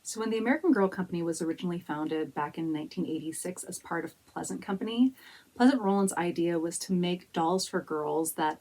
So when the American Girl Company was originally founded back in 1986 as part of Pleasant Company, Pleasant Rowland's idea was to make dolls for girls that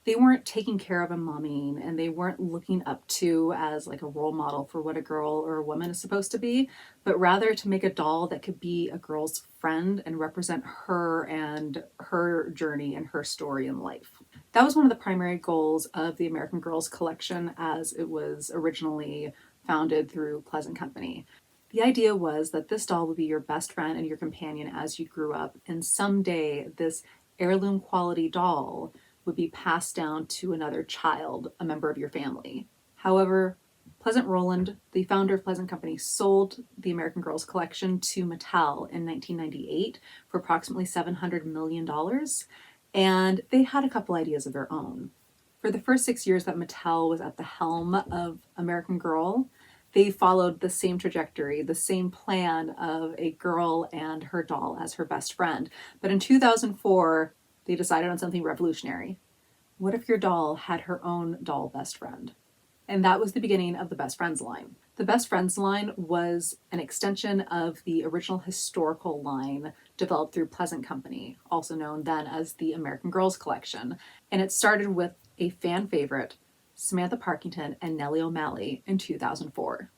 they weren't taking care of and momming, and they weren't looking up to as like a role model for what a girl or a woman is supposed to be, but rather to make a doll that could be a girl's friend and represent her and her journey and her story in life. That was one of the primary goals of the American Girls collection as it was originally founded through Pleasant Company. The idea was that this doll would be your best friend and your companion as you grew up, and someday this heirloom quality doll would be passed down to another child, a member of your family. However, Pleasant Rowland, the founder of Pleasant Company, sold the American Girls collection to Mattel in 1998 for approximately $700 million, and they had a couple ideas of their own. For the first 6 years that Mattel was at the helm of American Girl, they followed the same trajectory, the same plan of a girl and her doll as her best friend. But in 2004, they decided on something revolutionary. What if your doll had her own doll best friend? And that was the beginning of the Best Friends line. The Best Friends line was an extension of the original historical line developed through Pleasant Company, also known then as the American Girls Collection. And it started with a fan favorite, Samantha Parkington and Nellie O'Malley, in 2004.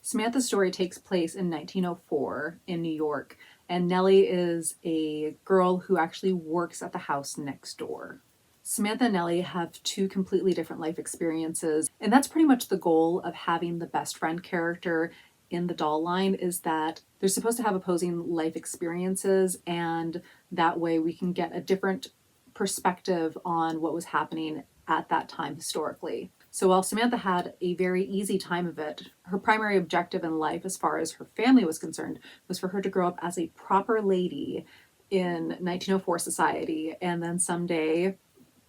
Samantha's story takes place in 1904 in New York, and Nellie is a girl who actually works at the house next door. Samantha and Nellie have two completely different life experiences, and that's pretty much the goal of having the best friend character in the doll line, is that they're supposed to have opposing life experiences, and that way we can get a different perspective on what was happening at that time historically. So while Samantha had a very easy time of it, her primary objective in life as far as her family was concerned was for her to grow up as a proper lady in 1904 society and then someday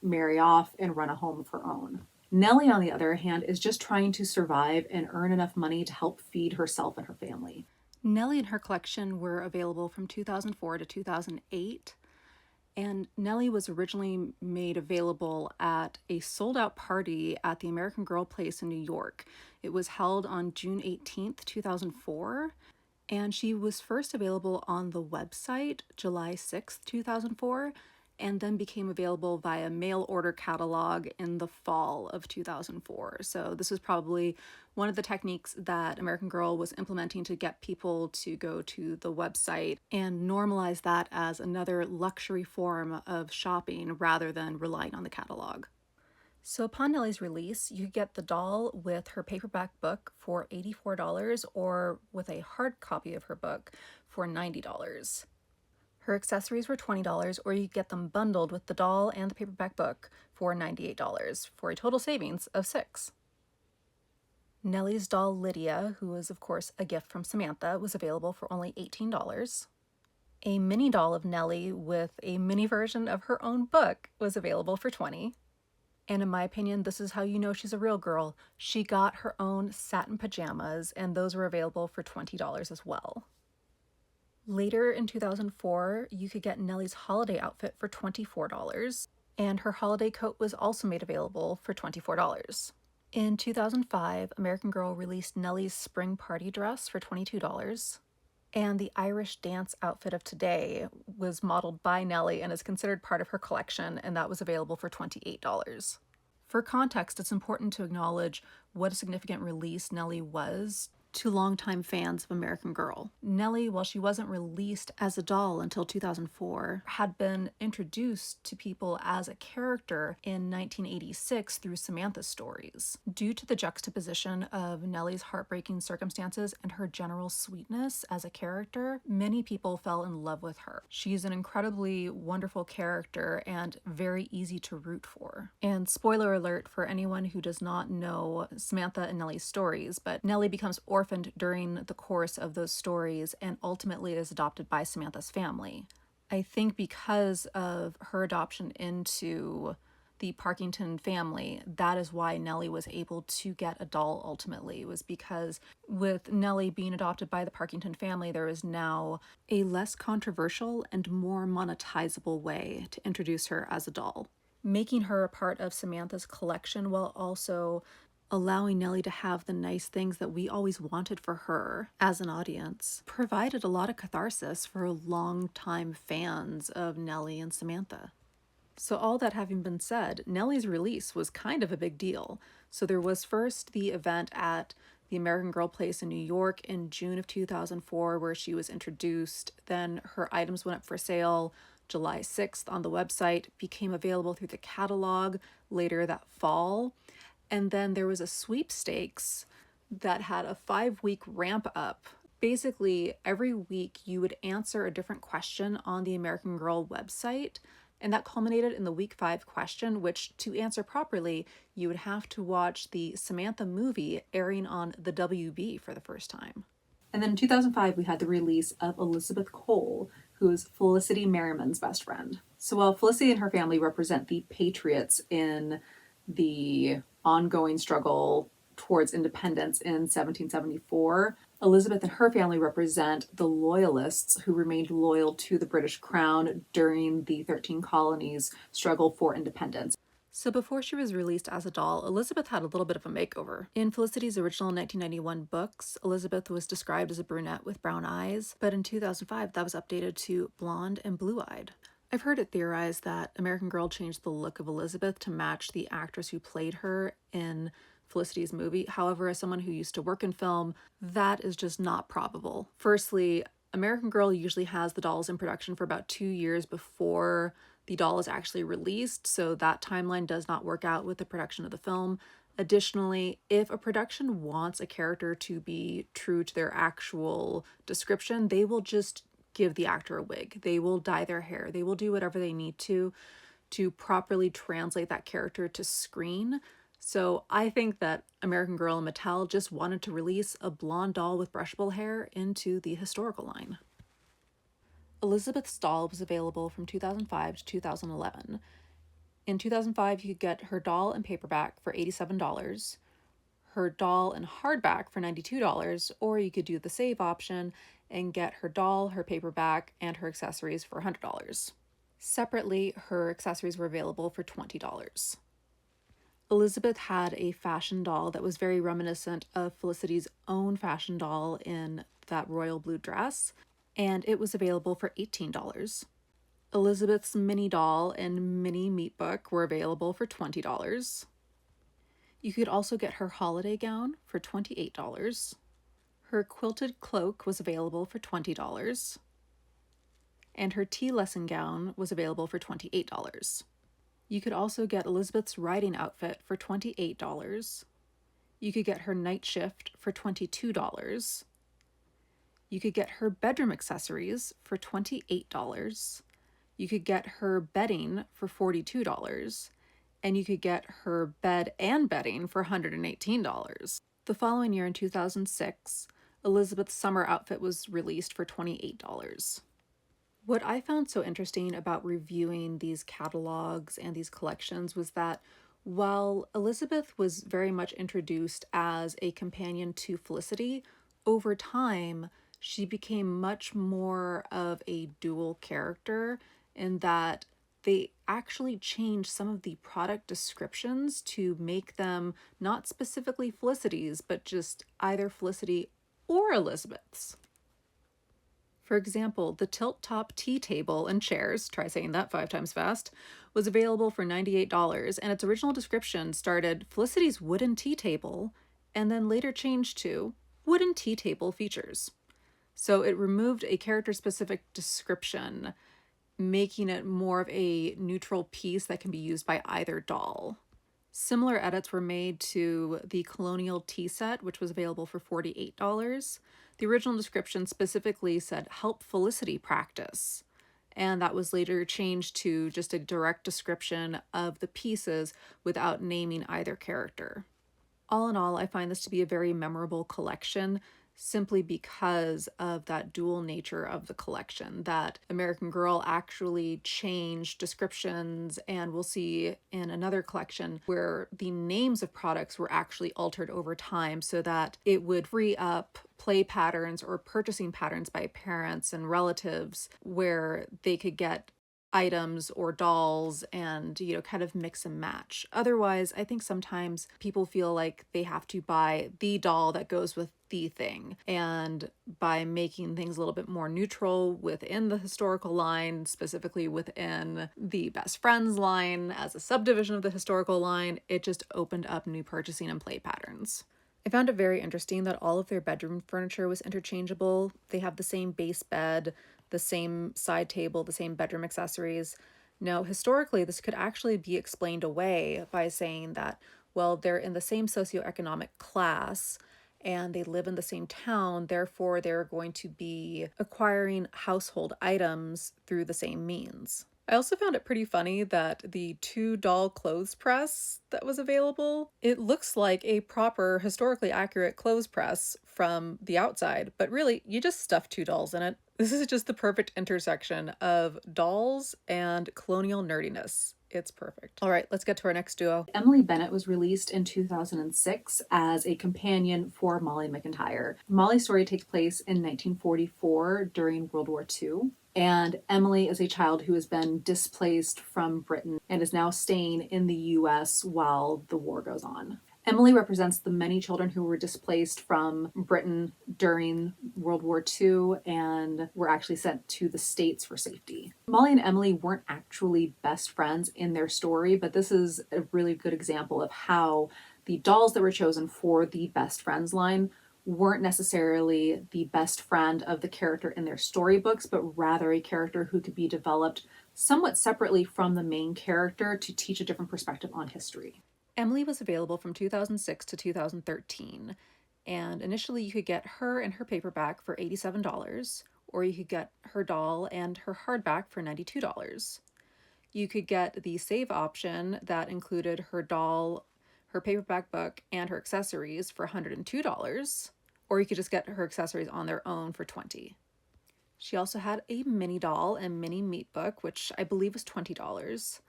marry off and run a home of her own. Nellie, on the other hand, is just trying to survive and earn enough money to help feed herself and her family. Nellie and her collection were available from 2004 to 2008. And Nellie was originally made available at a sold-out party at the American Girl Place in New York. It was held on June 18th, 2004, and she was first available on the website July 6th, 2004, and then became available via mail order catalog in the fall of 2004. So this was probably one of the techniques that American Girl was implementing to get people to go to the website and normalize that as another luxury form of shopping rather than relying on the catalog. So upon Nellie's release, you get the doll with her paperback book for $84 or with a hard copy of her book for $90. Her accessories were $20, or you get them bundled with the doll and the paperback book for $98, for a total savings of $6. Nellie's doll Lydia, who was of course a gift from Samantha, was available for only $18. A mini doll of Nellie with a mini version of her own book was available for $20. And in my opinion, this is how you know she's a real girl. She got her own satin pajamas, and those were available for $20 as well. Later in 2004, you could get Nellie's holiday outfit for $24, and her holiday coat was also made available for $24. In 2005, American Girl released Nellie's spring party dress for $22, and the Irish dance outfit of today was modeled by Nellie and is considered part of her collection, and that was available for $28. For context, it's important to acknowledge what a significant release Nellie was to longtime fans of American Girl. Nellie, while she wasn't released as a doll until 2004, had been introduced to people as a character in 1986 through Samantha's stories. Due to the juxtaposition of Nellie's heartbreaking circumstances and her general sweetness as a character, many people fell in love with her. She's an incredibly wonderful character and very easy to root for. And spoiler alert for anyone who does not know Samantha and Nellie's stories, but Nellie becomes orphaned during the course of those stories and ultimately is adopted by Samantha's family. I think because of her adoption into the Parkington family, that is why Nellie was able to get a doll ultimately. It was because with Nellie being adopted by the Parkington family, there is now a less controversial and more monetizable way to introduce her as a doll, making her a part of Samantha's collection while also allowing Nellie to have the nice things that we always wanted for her as an audience, provided a lot of catharsis for longtime fans of Nellie and Samantha. So all that having been said, Nellie's release was kind of a big deal. So there was first the event at the American Girl Place in New York in June of 2004 where she was introduced. Then her items went up for sale July 6th on the website, became available through the catalog later that fall. And then there was a sweepstakes that had a 5-week ramp up. Basically, every week you would answer a different question on the American Girl website. And that culminated in the week 5 question, which to answer properly, you would have to watch the Samantha movie airing on the WB for the first time. And then in 2005, we had the release of Elizabeth Cole, who is Felicity Merriman's best friend. So while Felicity and her family represent the patriots in the ongoing struggle towards independence in 1774, Elizabeth and her family represent the loyalists who remained loyal to the British Crown during the 13 colonies' struggle for independence. So before she was released as a doll, Elizabeth had a little bit of a makeover. In Felicity's original 1991 books, Elizabeth was described as a brunette with brown eyes, but in 2005 that was updated to blonde and blue-eyed. I've heard it theorized that American Girl changed the look of Elizabeth to match the actress who played her in Felicity's movie. However, as someone who used to work in film, that is just not probable. Firstly, American Girl usually has the dolls in production for about 2 years before the doll is actually released, so that timeline does not work out with the production of the film. Additionally, if a production wants a character to be true to their actual description, they will just give the actor a wig. They will dye their hair. They will do whatever they need to properly translate that character to screen. So I think that American Girl and Mattel just wanted to release a blonde doll with brushable hair into the historical line. Elizabeth's doll was available from 2005 to 2011. In 2005, you could get her doll in paperback for $87, her doll in hardback for $92, or you could do the save option and get her doll, her paperback, and her accessories for $100. Separately, her accessories were available for $20. Elizabeth had a fashion doll that was very reminiscent of Felicity's own fashion doll in that royal blue dress, and it was available for $18. Elizabeth's mini doll and mini meat book were available for $20. You could also get her holiday gown for $28. Her quilted cloak was available for $20. And her tea lesson gown was available for $28. You could also get Elizabeth's riding outfit for $28. You could get her night shift for $22. You could get her bedroom accessories for $28. You could get her bedding for $42. And you could get her bed and bedding for $118. The following year in 2006, Elizabeth's summer outfit was released for $28. What I found so interesting about reviewing these catalogs and these collections was that while Elizabeth was very much introduced as a companion to Felicity, over time she became much more of a dual character in that they actually changed some of the product descriptions to make them not specifically Felicity's, but just either Felicity or Elizabeth's. For example, the tilt-top tea table and chairs, try saying that 5 times fast, was available for $98, and its original description started Felicity's wooden tea table, and then later changed to wooden tea table features. So it removed a character-specific description, making it more of a neutral piece that can be used by either doll. Similar edits were made to the Colonial tea set, which was available for $48. The original description specifically said, "Help Felicity practice," and that was later changed to just a direct description of the pieces without naming either character. All in all, I find this to be a very memorable collection, simply because of that dual nature of the collection, that American Girl actually changed descriptions, and we'll see in another collection where the names of products were actually altered over time so that it would free up play patterns or purchasing patterns by parents and relatives where they could get items or dolls and, kind of mix and match. Otherwise, I think sometimes people feel like they have to buy the doll that goes with the thing. And by making things a little bit more neutral within the historical line, specifically within the best friends line as a subdivision of the historical line, it just opened up new purchasing and play patterns. I found it very interesting that all of their bedroom furniture was interchangeable. They have the same base bed, the same side table, the same bedroom accessories. Now, historically, this could actually be explained away by saying that, well, they're in the same socioeconomic class and they live in the same town, therefore, they're going to be acquiring household items through the same means. I also found it pretty funny that the 2-doll clothes press that was available, it looks like a proper, historically accurate clothes press from the outside, but really, you just stuff 2 dolls in it. This is just the perfect intersection of dolls and colonial nerdiness. It's perfect. All right, let's get to our next duo. Emily Bennett was released in 2006 as a companion for Molly Micintire. Molly's story takes place in 1944 during World War II. And Emily is a child who has been displaced from Britain and is now staying in the US while the war goes on. Emily represents the many children who were displaced from Britain during World War II and were actually sent to the States for safety. Molly and Emily weren't actually best friends in their story, but this is a really good example of how the dolls that were chosen for the best friends line weren't necessarily the best friend of the character in their storybooks, but rather a character who could be developed somewhat separately from the main character to teach a different perspective on history. Emily was available from 2006 to 2013, and initially you could get her and her paperback for $87, or you could get her doll and her hardback for $92. You could get the save option that included her doll, her paperback book, and her accessories for $102, or you could just get her accessories on their own for $20. She also had a mini doll and mini meat book, which I believe was $20.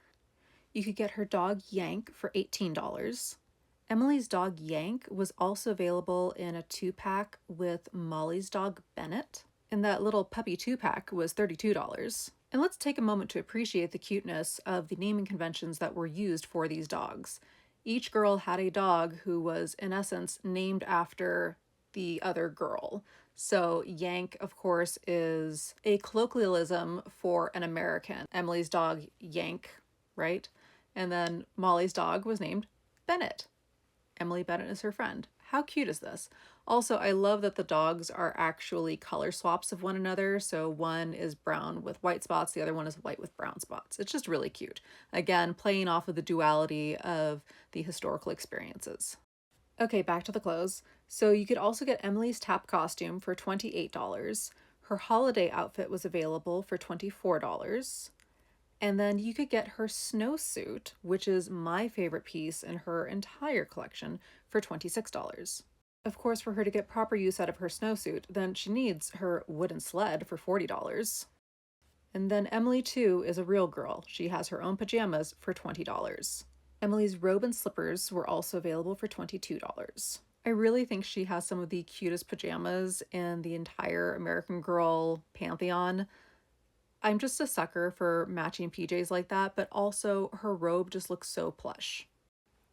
You could get her dog Yank for $18. Emily's dog Yank was also available in a 2-pack with Molly's dog Bennett, and that little puppy 2-pack was $32. And let's take a moment to appreciate the cuteness of the naming conventions that were used for these dogs. Each girl had a dog who was, in essence, named after the other girl. So Yank, of course, is a colloquialism for an American. Emily's dog, Yank, right? And then Molly's dog was named Bennett. Emily Bennett is her friend. How cute is this? Also, I love that the dogs are actually color swaps of one another. So one is brown with white spots, the other one is white with brown spots. It's just really cute. Again, playing off of the duality of the historical experiences. Okay, back to the clothes. So you could also get Emily's tap costume for $28. Her holiday outfit was available for $24. And then you could get her snowsuit, which is my favorite piece in her entire collection, for $26. Of course, for her to get proper use out of her snowsuit, then she needs her wooden sled for $40. And then Emily, too, is a real girl. She has her own pajamas for $20. Emily's robe and slippers were also available for $22. I really think she has some of the cutest pajamas in the entire American Girl pantheon. I'm just a sucker for matching PJs like that, but also her robe just looks so plush.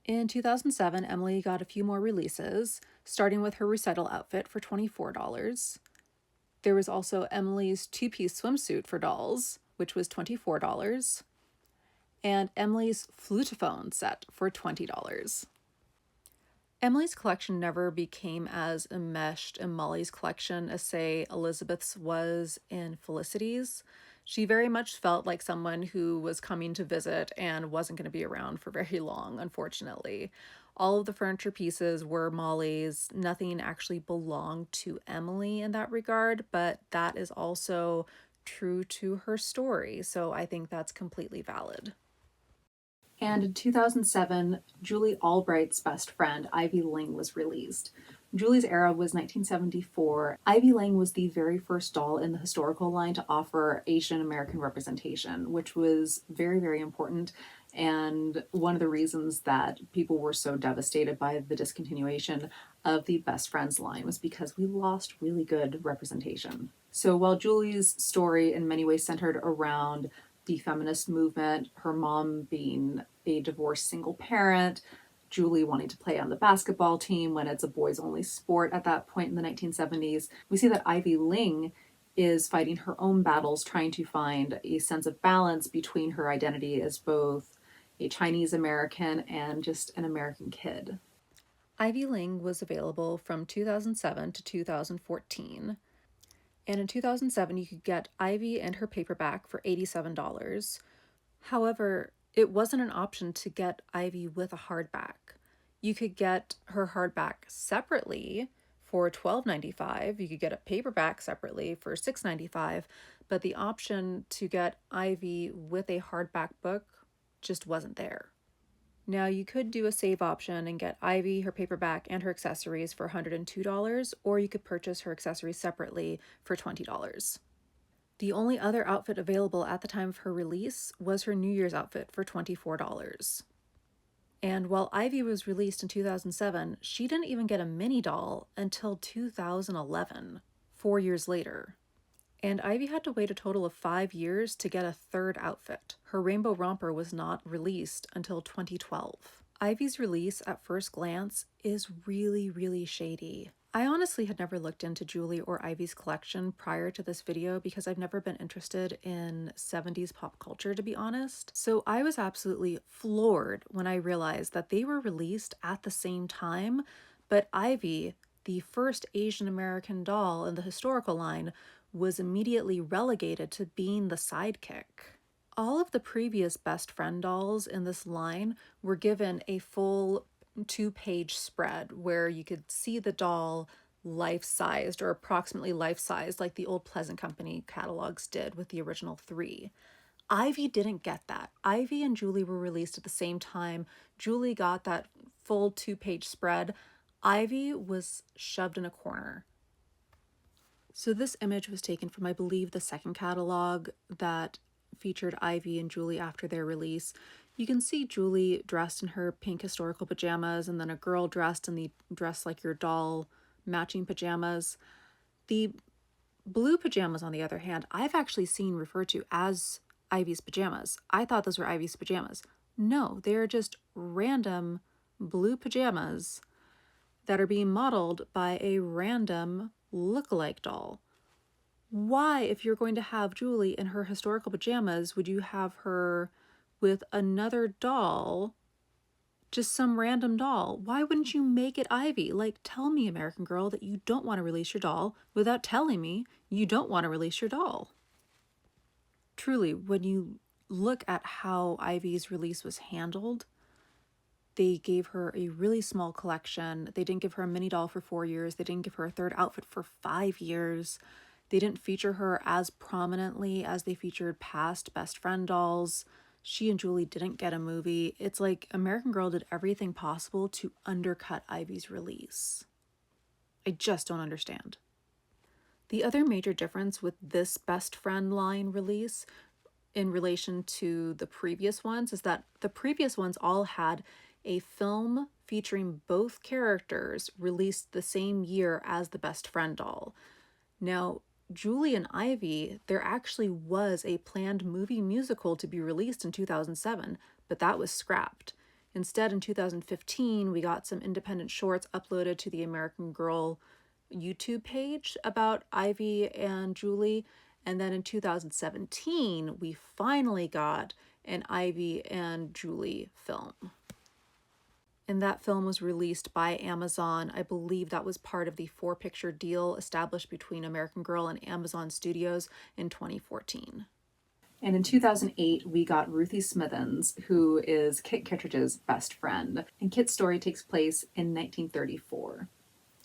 In 2007, Emily got a few more releases, starting with her recital outfit for $24. There was also Emily's 2-piece swimsuit for dolls, which was $24, and Emily's flutophone set for $20. Emily's collection never became as enmeshed in Molly's collection as, say, Elizabeth's was in Felicity's. She very much felt like someone who was coming to visit and wasn't going to be around for very long, unfortunately. All of the furniture pieces were Molly's. Nothing actually belonged to Emily in that regard, but that is also true to her story, so I think that's completely valid. And in 2007, Julie Albright's best friend, Ivy Ling, was released. Julie's era was 1974. Ivy Ling was the very first doll in the historical line to offer Asian American representation, which was very, very important. And one of the reasons that people were so devastated by the discontinuation of the best friends line was because we lost really good representation. So while Julie's story in many ways centered around the feminist movement, her mom being a divorced single parent, Julie wanting to play on the basketball team when it's a boys only sport at that point in the 1970s. We see that Ivy Ling is fighting her own battles, trying to find a sense of balance between her identity as both a Chinese American and just an American kid. Ivy Ling was available from 2007 to 2014. And in 2007, you could get Ivy and her paperback for $87. However, it wasn't an option to get Ivy with a hardback. You could get her hardback separately for $12.95. You could get a paperback separately for $6.95, but the option to get Ivy with a hardback book just wasn't there. Now, you could do a save option and get Ivy, her paperback, and her accessories for $102, or you could purchase her accessories separately for $20. The only other outfit available at the time of her release was her New Year's outfit for $24. And while Ivy was released in 2007, she didn't even get a mini doll until 2011, 4 years later. And Ivy had to wait a total of 5 years to get a third outfit. Her rainbow romper was not released until 2012. Ivy's release at first glance is really, really shady. I honestly had never looked into Julie or Ivy's collection prior to this video because I've never been interested in 70s pop culture, to be honest. So I was absolutely floored when I realized that they were released at the same time, but Ivy, the first Asian American doll in the historical line, was immediately relegated to being the sidekick. All of the previous best friend dolls in this line were given a full 2-page spread where you could see the doll life-sized or approximately life-sized like the old Pleasant Company catalogs did with the original 3. Ivy didn't get that. Ivy and Julie were released at the same time. Julie got that full 2-page spread. Ivy was shoved in a corner. So this image was taken from, I believe, the second catalog that featured Ivy and Julie after their release. You can see Julie dressed in her pink historical pajamas and then a girl dressed in the dress like your doll matching pajamas. The blue pajamas, on the other hand, I've actually seen referred to as Ivy's pajamas. I thought those were Ivy's pajamas. No, they are just random blue pajamas that are being modeled by a random look-alike doll. Why, if you're going to have Julie in her historical pajamas, would you have her with another doll, just some random doll? Why wouldn't you make it Ivy? Like, tell me, American Girl, that you don't want to release your doll without telling me you don't want to release your doll. Truly, when you look at how Ivy's release was handled, they gave her a really small collection. They didn't give her a mini doll for 4 years. They didn't give her a third outfit for 5 years. They didn't feature her as prominently as they featured past best friend dolls. She and Julie didn't get a movie. It's like American Girl did everything possible to undercut Ivy's release. I just don't understand. The other major difference with this best friend line release in relation to the previous ones is that the previous ones all had a film featuring both characters released the same year as the best friend doll. Now, Julie and Ivy, there actually was a planned movie musical to be released in 2007, but that was scrapped. Instead, in 2015, we got some independent shorts uploaded to the American Girl YouTube page about Ivy and Julie, and then in 2017, we finally got an Ivy and Julie film. And that film was released by Amazon. I believe that was part of the 4-picture deal established between American Girl and Amazon Studios in 2014. And in 2008, we got Ruthie Smithens, who is Kit Kittredge's best friend. And Kit's story takes place in 1934.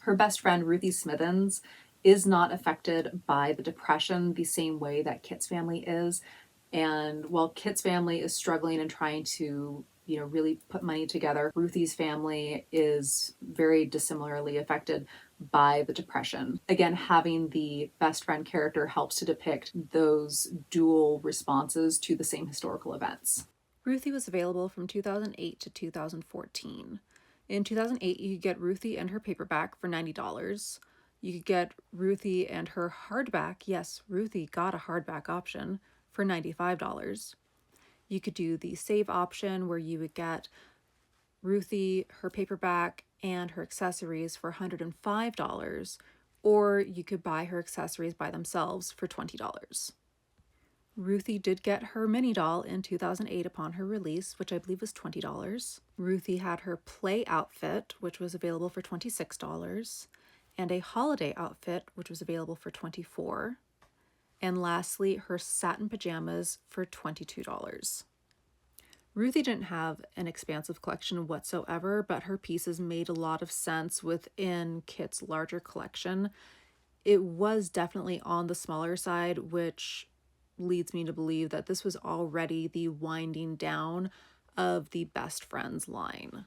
Her best friend, Ruthie Smithens, is not affected by the Depression the same way that Kit's family is. And while Kit's family is struggling and trying to really put money together, Ruthie's family is very dissimilarly affected by the Depression. Again, having the best friend character helps to depict those dual responses to the same historical events. Ruthie was available from 2008 to 2014. In 2008, you could get Ruthie and her paperback for $90. You could get Ruthie and her hardback. Yes, Ruthie got a hardback option for $95. You could do the save option where you would get Ruthie, her paperback, and her accessories for $105, or you could buy her accessories by themselves for $20. Ruthie did get her mini doll in 2008 upon her release, which I believe was $20. Ruthie had her play outfit, which was available for $26, and a holiday outfit, which was available for $24. And lastly, her satin pajamas for $22. Ruthie didn't have an expansive collection whatsoever, but her pieces made a lot of sense within Kit's larger collection. It was definitely on the smaller side, which leads me to believe that this was already the winding down of the Best Friends line.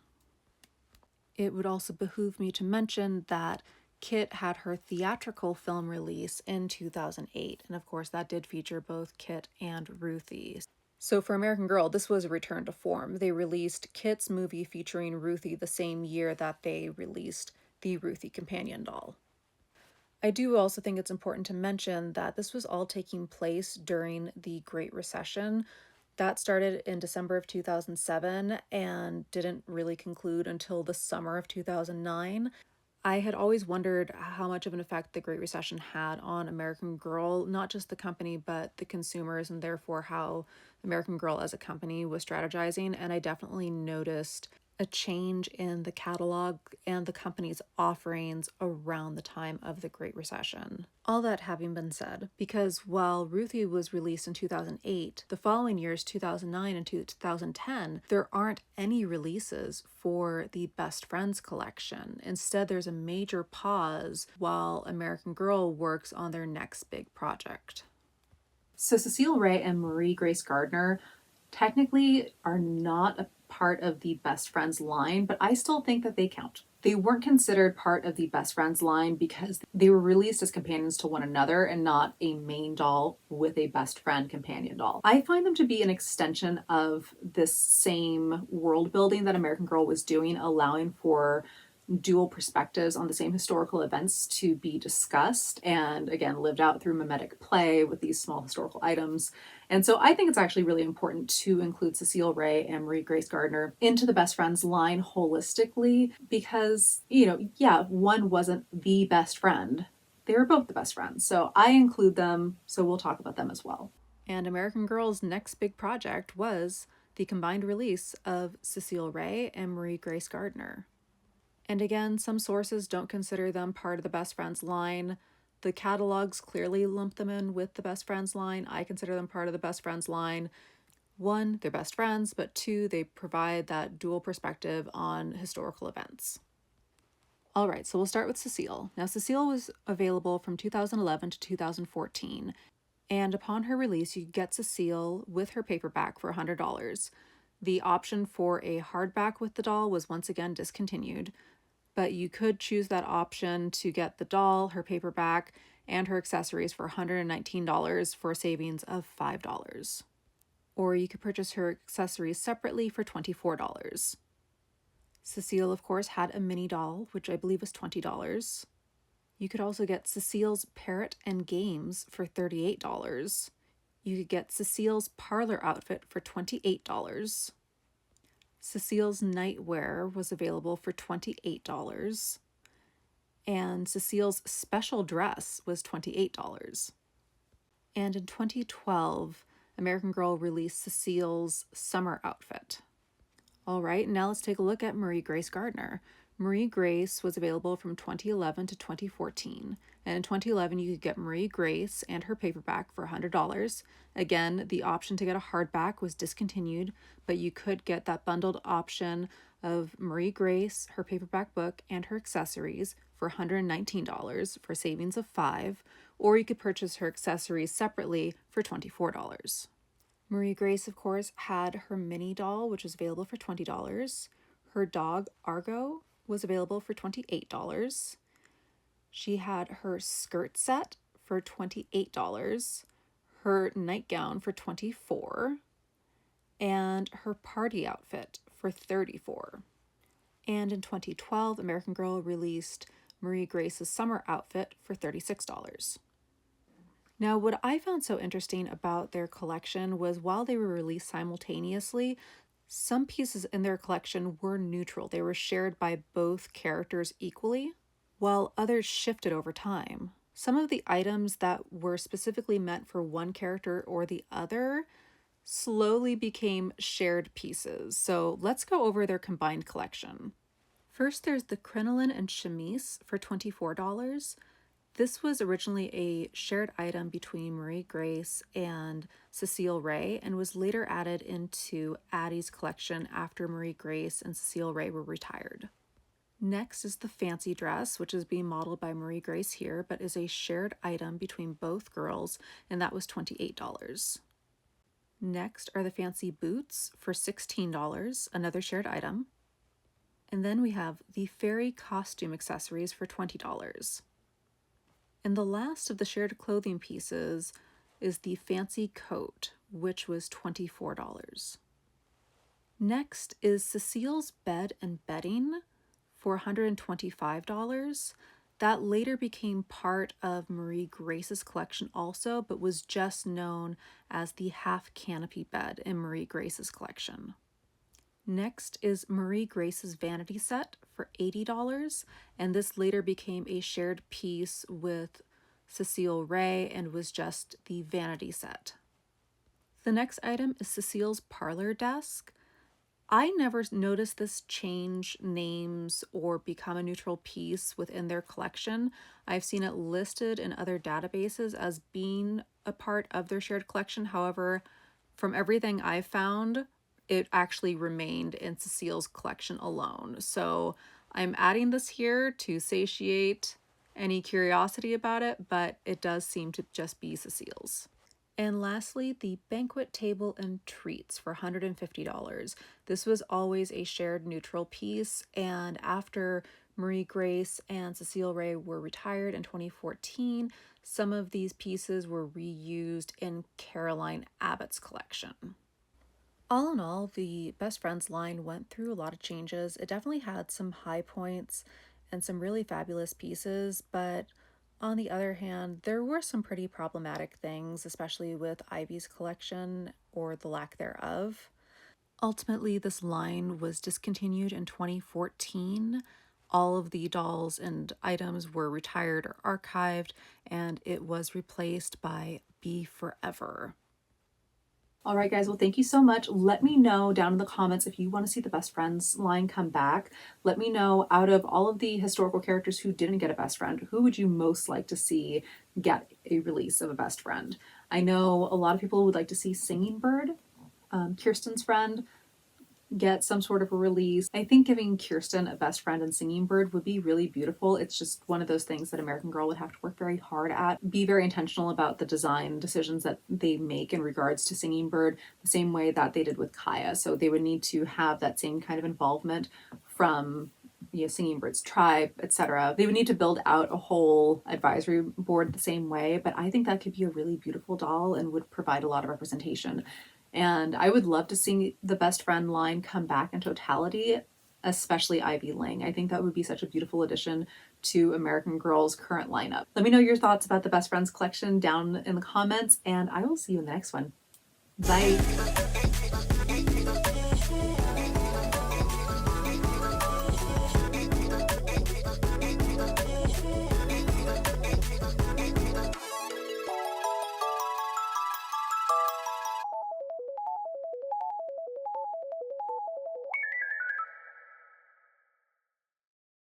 It would also behoove me to mention that Kit had her theatrical film release in 2008, and of course that did feature both Kit and Ruthie. So for American Girl, this was a return to form. They released Kit's movie featuring Ruthie the same year that they released the Ruthie companion doll. I do also think it's important to mention that this was all taking place during the Great Recession. That started in December of 2007 and didn't really conclude until the summer of 2009. I had always wondered how much of an effect the Great Recession had on American Girl, not just the company, but the consumers, and therefore how American Girl as a company was strategizing. And I definitely noticed a change in the catalog and the company's offerings around the time of the Great Recession. All that having been said, because while Ruthie was released in 2008, the following years, 2009 and 2010, there aren't any releases for the Best Friends collection. Instead, there's a major pause while American Girl works on their next big project. So Cecile Rey and Marie Grace Gardner technically are not a part of the Best Friends line, but I still think that they count. They weren't considered part of the Best Friends line because they were released as companions to one another and not a main doll with a best friend companion doll. I find them to be an extension of this same world building that American Girl was doing, allowing for dual perspectives on the same historical events to be discussed and again lived out through mimetic play with these small historical items. And so I think it's actually really important to include Cecile Rey and Marie Grace Gardner into the Best Friends line holistically because, one wasn't the best friend. They were both the best friends. So I include them, so we'll talk about them as well. And American Girl's next big project was the combined release of Cecile Rey and Marie Grace Gardner. And again, some sources don't consider them part of the Best Friends line. The catalogs clearly lump them in with the Best Friends line. I consider them part of the Best Friends line. One, they're best friends, but two, they provide that dual perspective on historical events. All right, so we'll start with Cecile. Now, Cecile was available from 2011 to 2014, and upon her release, you could get Cecile with her paperback for $100. The option for a hardback with the doll was once again discontinued, but you could choose that option to get the doll, her paperback, and her accessories for $119 for a savings of $5. Or you could purchase her accessories separately for $24. Cecile, of course, had a mini doll, which I believe was $20. You could also get Cecile's parrot and games for $38. You could get Cecile's parlor outfit for $28. Cecile's nightwear was available for $28. And Cecile's special dress was $28. And in 2012, American Girl released Cecile's summer outfit. All right, now let's take a look at Marie Grace Gardner. Marie Grace was available from 2011 to 2014. And in 2011, you could get Marie Grace and her paperback for $100. Again, the option to get a hardback was discontinued, but you could get that bundled option of Marie Grace, her paperback book, and her accessories for $119 for savings of $5, or you could purchase her accessories separately for $24. Marie Grace, of course, had her mini doll, which was available for $20. Her dog, Argo, was available for $28. She had her skirt set for $28, her nightgown for $24, and her party outfit for $34. And in 2012, American Girl released Marie Grace's summer outfit for $36. Now, what I found so interesting about their collection was while they were released simultaneously, some pieces in their collection were neutral. They were shared by both characters equally, while others shifted over time. Some of the items that were specifically meant for one character or the other slowly became shared pieces. So let's go over their combined collection. First, there's the crinoline and chemise for $24. This was originally a shared item between Marie Grace and Cecile Rey and was later added into Addie's collection after Marie Grace and Cecile Rey were retired. Next is the fancy dress, which is being modeled by Marie Grace here, but is a shared item between both girls, and that was $28. Next are the fancy boots for $16, another shared item. And then we have the fairy costume accessories for $20. And the last of the shared clothing pieces is the fancy coat, which was $24. Next is Cecile's bed and bedding for $125. That later became part of Marie Grace's collection also, but was just known as the half canopy bed in Marie Grace's collection. Next is Marie Grace's vanity set for $80, and this later became a shared piece with Cecile Rey and was just the vanity set. The next item is Cecile's parlor desk. I never noticed this change names or become a neutral piece within their collection. I've seen it listed in other databases as being a part of their shared collection. However, from everything I've found, it actually remained in Cecile's collection alone. So I'm adding this here to satiate any curiosity about it, but it does seem to just be Cecile's. And lastly, the banquet table and treats for $150. This was always a shared neutral piece, and after Marie Grace and Cecile Rey were retired in 2014, some of these pieces were reused in Caroline Abbott's collection. All in all, the Best Friends line went through a lot of changes. It definitely had some high points and some really fabulous pieces, but on the other hand, there were some pretty problematic things, especially with Ivy's collection or the lack thereof. Ultimately, this line was discontinued in 2014. All of the dolls and items were retired or archived, and it was replaced by Be Forever. All right, guys. Well, thank you so much. Let me know down in the comments if you want to see the Best Friends line come back. Let me know, out of all of the historical characters who didn't get a best friend, who would you most like to see get a release of a best friend? I know a lot of people would like to see Singing Bird, Kirsten's friend, get some sort of a release. I think giving Kirsten a best friend and Singing Bird would be really beautiful. It's just one of those things that American Girl would have to work very hard at. Be very intentional about the design decisions that they make in regards to Singing Bird, the same way that they did with Kaya. So they would need to have that same kind of involvement from Singing Bird's tribe, etc. They would need to build out a whole advisory board the same way, but I think that could be a really beautiful doll and would provide a lot of representation. And I would love to see the best friend line come back in totality, especially Ivy Ling. I think that would be such a beautiful addition to American Girl's current lineup. Let me know your thoughts about the Best Friends collection down in the comments, and I will see you in the next one. Bye.